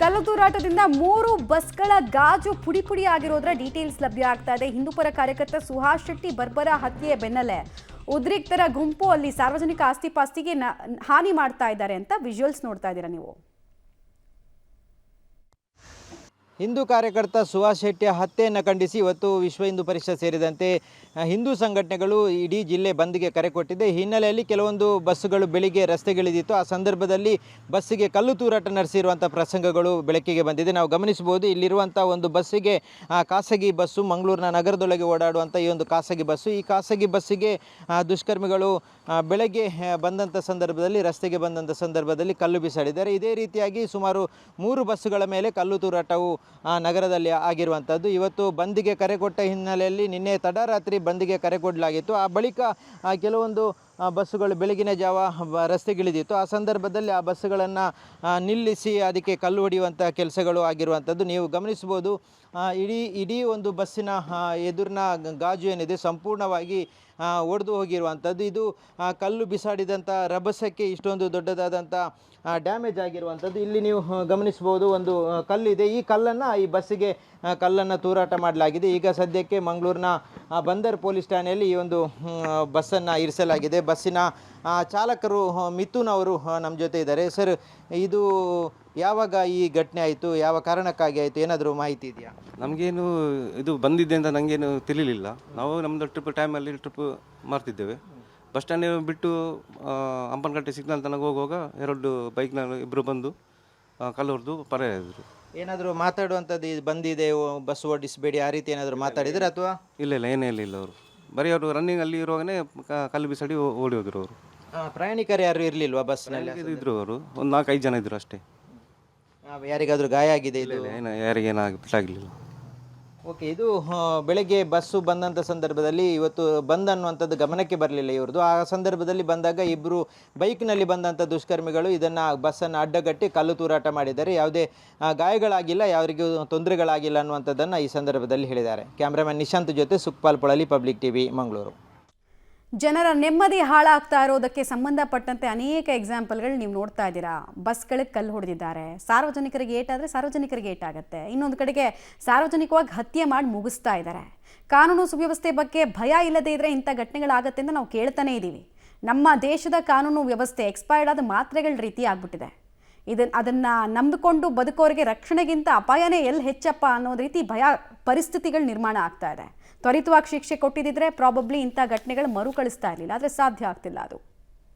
ಕಲ್ಲು ತೂರಾಟದಿಂದ 3 ಬಸ್ಗಳ ಗಾಜು ಪುಡಿ ಪುಡಿ ಆಗಿರೋದ್ರ ಡೀಟೇಲ್ಸ್ ಲಭ್ಯ ಆಗ್ತಾ ಇದೆ. ಹಿಂದೂಪರ ಕಾರ್ಯಕರ್ತ ಸುಹಾಸ್ ಶೆಟ್ಟಿ ಬರ್ಬರ ಹತ್ಯೆಯ ಬೆನ್ನಲ್ಲೇ ಉದ್ರಿಕ್ತರ ಗುಂಪು ಅಲ್ಲಿ ಸಾರ್ವಜನಿಕ ಆಸ್ತಿ ಪಾಸ್ತಿಗೆ ಹಾನಿ ಮಾಡ್ತಾ ಇದ್ದಾರೆ ಅಂತ ವಿಜುವಲ್ಸ್ ನೋಡ್ತಾ ಇದ್ದೀರಾ ನೀವು. ಹಿಂದೂ ಕಾರ್ಯಕರ್ತ ಸುಹಾಸ್ ಶೆಟ್ಟಿಯ ಹತ್ಯೆಯನ್ನು ಖಂಡಿಸಿ ಇವತ್ತು ವಿಶ್ವ ಹಿಂದೂ ಪರಿಷತ್ ಸೇರಿದಂತೆ ಹಿಂದೂ ಸಂಘಟನೆಗಳು ಇಡೀ ಜಿಲ್ಲೆ ಬಂದ್ಗೆ ಕರೆ ಕೊಟ್ಟಿದೆ. ಈ ಹಿನ್ನೆಲೆಯಲ್ಲಿ ಕೆಲವೊಂದು ಬಸ್ಸುಗಳು ಬೆಳಿಗ್ಗೆ ರಸ್ತೆಗಿಳಿದಿತ್ತು. ಆ ಸಂದರ್ಭದಲ್ಲಿ ಬಸ್ಸಿಗೆ ಕಲ್ಲು ತೂರಾಟ ನಡೆಸಿರುವಂಥ ಪ್ರಸಂಗಗಳು ಬೆಳಕಿಗೆ ಬಂದಿದೆ. ನಾವು ಗಮನಿಸಬಹುದು, ಇಲ್ಲಿರುವಂಥ ಒಂದು ಬಸ್ಸಿಗೆ ಖಾಸಗಿ ಬಸ್ಸು, ಮಂಗಳೂರಿನ ನಗರದೊಳಗೆ ಓಡಾಡುವಂಥ ಈ ಒಂದು ಖಾಸಗಿ ಬಸ್ಸು. ಈ ಖಾಸಗಿ ಬಸ್ಸಿಗೆ ದುಷ್ಕರ್ಮಿಗಳು ಬೆಳಗ್ಗೆ ಬಂದಂಥ ಸಂದರ್ಭದಲ್ಲಿ, ರಸ್ತೆಗೆ ಬಂದಂಥ ಸಂದರ್ಭದಲ್ಲಿ ಕಲ್ಲು ಬಿಸಾಡಿದ್ದಾರೆ. ಇದೇ ರೀತಿಯಾಗಿ ಸುಮಾರು 3 ಬಸ್ಸುಗಳ ಮೇಲೆ ಕಲ್ಲು ತೂರಾಟವು ನಗರದಲ್ಲಿ ಆಗಿರುವಂಥದ್ದು. ಇವತ್ತು ಬಂದ್ಗೆ ಕರೆ ಕೊಟ್ಟ ಹಿನ್ನೆಲೆಯಲ್ಲಿ ನಿನ್ನೆ ತಡರಾತ್ರಿ ಬಂದ್ಗೆ ಕರೆ ಕೊಡಲಾಗಿತ್ತು. ಆ ಬಳಿಕ ಕೆಲವೊಂದು ಬಸ್ಸುಗಳು ಬೆಳಗಿನ ಜಾವ ರಸ್ತೆಗಿಳಿದಿತ್ತು. ಆ ಸಂದರ್ಭದಲ್ಲಿ ಆ ಬಸ್ಸುಗಳನ್ನು ನಿಲ್ಲಿಸಿ ಅದಕ್ಕೆ ಕಲ್ಲು ಹೊಡೆಯುವಂಥ ಕೆಲಸಗಳು ಆಗಿರುವಂಥದ್ದು ನೀವು ಗಮನಿಸ್ಬೋದು. ಇಡೀ ಒಂದು ಬಸ್ಸಿನ ಎದುರಿನ ಗಾಜು ಏನಿದೆ ಸಂಪೂರ್ಣವಾಗಿ ಒಡೆದು ಹೋಗಿರುವಂಥದ್ದು. ಇದು ಕಲ್ಲು ಬಿಸಾಡಿದಂಥ ರಭಸಕ್ಕೆ ಇಷ್ಟೊಂದು ದೊಡ್ಡದಾದಂಥ ಡ್ಯಾಮೇಜ್ ಆಗಿರುವಂಥದ್ದು. ಇಲ್ಲಿ ನೀವು ಗಮನಿಸ್ಬೋದು, ಒಂದು ಕಲ್ಲಿದೆ. ಈ ಕಲ್ಲನ್ನು ಈ ಬಸ್ಸಿಗೆ ಕಲ್ಲನ್ನು ತೂರಾಟ ಮಾಡಲಾಗಿದೆ. ಈಗ ಸದ್ಯಕ್ಕೆ ಮಂಗಳೂರಿನ ಬಂದರ್ ಪೊಲೀಸ್ ಠಾಣೆಯಲ್ಲಿ ಈ ಒಂದು ಬಸ್ಸನ್ನು ಇರಿಸಲಾಗಿದೆ. ಬಸ್ಸಿನ ಚಾಲಕರು ಮಿಥುನ್ ಅವರು ನಮ್ಮ ಜೊತೆ ಇದ್ದಾರೆ. ಸರ್, ಇದು ಯಾವಾಗ ಈ ಘಟನೆ ಆಯಿತು, ಯಾವ ಕಾರಣಕ್ಕಾಗಿ ಆಯಿತು, ಏನಾದರೂ ಮಾಹಿತಿ ಇದೆಯಾ? ನಮಗೇನು ಇದು ಬಂದಿದೆ ಅಂತ ನನಗೇನು ತಿಳಿಲಿಲ್ಲ. ನಾವು ನಮ್ಮದು ಟೈಮಲ್ಲಿ ಟ್ರಿಪ್ ಮಾಡ್ತಿದ್ದೇವೆ. ಬಸ್ ಸ್ಟ್ಯಾಂಡ್ ಬಿಟ್ಟು ಹಂಪನಕಟ್ಟೆ ಸಿಗ್ನಲ್ ತನಕ ಹೋಗುವಾಗ 2 ಬೈಕ್ನ ಇಬ್ಬರು ಬಂದು ಕಲ್ಲು ಹೊಡೆದು ಪರಾರಿದ್ರು. ಏನಾದರೂ ಮಾತಾಡುವಂಥದ್ದು ಬಂದಿದೆ, ಬಸ್ ಓಡಿಸಬೇಡಿ ಆ ರೀತಿ ಏನಾದರೂ ಮಾತಾಡಿದ್ರೆ ಅಥವಾ? ಇಲ್ಲ ಏನೇ ಇಲ್ಲ ಅವರು ಬರೀ ಅವರು ರನ್ನಿಂಗಲ್ಲಿ ಇರುವಾಗಲೇ ಕಲ್ಲು ಬಿಸಾಡಿ ಓಡಿ ಹೋದರು. ಅವರು ಪ್ರಯಾಣಿಕರು ಯಾರು ಇರಲಿಲ್ವಾ ಬಸ್ನಲ್ಲಿ? ಇದ್ರು ಅವರು ಒಂದು 4-5 ಜನ ಇದ್ರು ಅಷ್ಟೇ. ಯಾರಿಗಾದರೂ ಗಾಯ ಆಗಿದೆ? ಏನು ಯಾರಿಗೇನಾಗಿ ಬಿಟ್ಟಾಗಲಿಲ್ಲ. ಓಕೆ, ಇದು ಬೆಳಗ್ಗೆ ಬಸ್ಸು ಬಂದಂಥ ಸಂದರ್ಭದಲ್ಲಿ ಇವತ್ತು ಬಂದ್ ಅನ್ನುವಂಥದ್ದು ಗಮನಕ್ಕೆ ಬರಲಿಲ್ಲ ಇವ್ರದ್ದು. ಆ ಸಂದರ್ಭದಲ್ಲಿ ಬಂದಾಗ ಇಬ್ಬರು ಬೈಕ್ನಲ್ಲಿ ಬಂದಂಥ ದುಷ್ಕರ್ಮಿಗಳು ಇದನ್ನು ಬಸ್ಸನ್ನು ಅಡ್ಡಗಟ್ಟಿ ಕಲ್ಲು ತೂರಾಟ ಮಾಡಿದ್ದಾರೆ. ಯಾವುದೇ ಗಾಯಗಳಾಗಿಲ್ಲ, ಯಾರಿಗೂ ತೊಂದರೆಗಳಾಗಿಲ್ಲ ಅನ್ನುವಂಥದ್ದನ್ನು ಈ ಸಂದರ್ಭದಲ್ಲಿ ಹೇಳಿದ್ದಾರೆ. ಕ್ಯಾಮ್ರಾಮನ್ ನಿಶಾಂತ್ ಜೊತೆ ಸುಕ್ಪಾಲ್ ಪೊಳಲಿ, ಪಬ್ಲಿಕ್ ಟಿವಿ, ಮಂಗಳೂರು. ಜನರ ನೆಮ್ಮದಿ ಹಾಳಾಗ್ತಾ ಇರೋದಕ್ಕೆ ಸಂಬಂಧಪಟ್ಟಂತೆ ಅನೇಕ ಎಕ್ಸಾಂಪಲ್ಗಳು ನೀವು ನೋಡ್ತಾ ಇದ್ದೀರಾ. ಬಸ್ಗಳಿಗೆ ಕಲ್ಲು ಹೊಡೆದಿದ್ದಾರೆ, ಸಾರ್ವಜನಿಕರಿಗೆ ಏಟಾದರೆ ಸಾರ್ವಜನಿಕರಿಗೆ ಏಟಾಗುತ್ತೆ, ಇನ್ನೊಂದು ಕಡೆಗೆ ಸಾರ್ವಜನಿಕವಾಗಿ ಹತ್ಯೆ ಮಾಡಿ ಮುಗಿಸ್ತಾ ಇದ್ದಾರೆ. ಕಾನೂನು ಸುವ್ಯವಸ್ಥೆ ಬಗ್ಗೆ ಭಯ ಇಲ್ಲದೇ ಇದ್ದರೆ ಇಂಥ ಘಟನೆಗಳಾಗುತ್ತೆ ಅಂತ ನಾವು ಕೇಳ್ತಾನೆ ಇದ್ದೀವಿ. ನಮ್ಮ ದೇಶದ ಕಾನೂನು ವ್ಯವಸ್ಥೆ ಎಕ್ಸ್ಪೈರ್ಡ್ ಆದ ಮಾತ್ರೆಗಳ ರೀತಿ ಆಗ್ಬಿಟ್ಟಿದೆ. ಅದನ್ನು ನಂಬಿಕೊಂಡು ಬದುಕೋರಿಗೆ ರಕ್ಷಣೆಗಿಂತ ಅಪಾಯನೇ ಎಲ್ಲಿ ಹೆಚ್ಚಪ್ಪ ಅನ್ನೋದು ರೀತಿ ಭಯ ಪರಿಸ್ಥಿತಿಗಳು ನಿರ್ಮಾಣ ಆಗ್ತಾ ಇದೆ. ತ್ವರಿತವಾಗಿ ಶಿಕ್ಷೆ ಕೊಟ್ಟಿದ್ದರೆ ಪ್ರಾಬಬ್ಲಿ ಇಂಥ ಘಟನೆಗಳು ಮರುಕಳಿಸ್ತಾ ಇರಲಿಲ್ಲ, ಆದರೆ ಸಾಧ್ಯ ಆಗ್ತಿಲ್ಲ ಅದು.